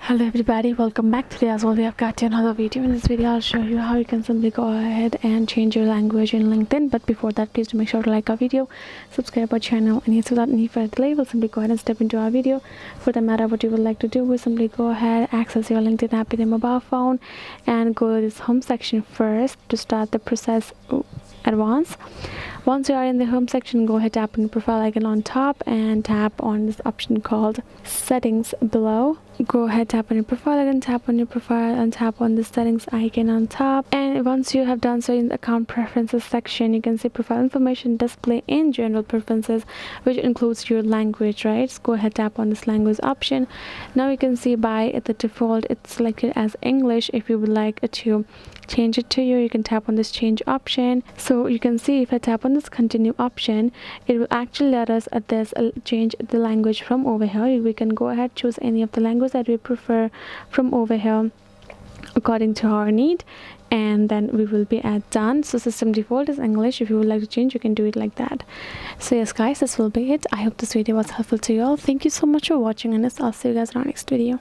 Hello everybody, welcome back. Today as well we have got another video. In this video I'll show you how you can simply go ahead and change your language in LinkedIn. But before that, please do make sure to like our video, subscribe our channel, and yes, without any further delay we'll simply go ahead and step into our video. For the matter what you would like to do, we simply go ahead, access your LinkedIn app with your mobile phone and go to this home section first to start the process advance. Once you are in the home section, go ahead, tap on the profile icon on top and tap on this option called settings below. Go ahead, tap on your profile icon, tap on your profile and tap on the settings icon on top. And once you have done so, in the account preferences section you can see profile information display in general preferences, which includes your language, right? So go ahead, tap on this language option. Now you can see by the default it's selected as English. If you would like to change it to you can tap on this change option. So you can see if I tap on this continue option, it will actually let us at this change the language from over here. We can go ahead, choose any of the language that we prefer from over here according to our need, and then we will be at done. So system default is English. If you would like to change, you can do it like that. So yes guys, this will be it. I hope this video was helpful to you all. Thank you so much for watching, and I'll see you guys in our next video.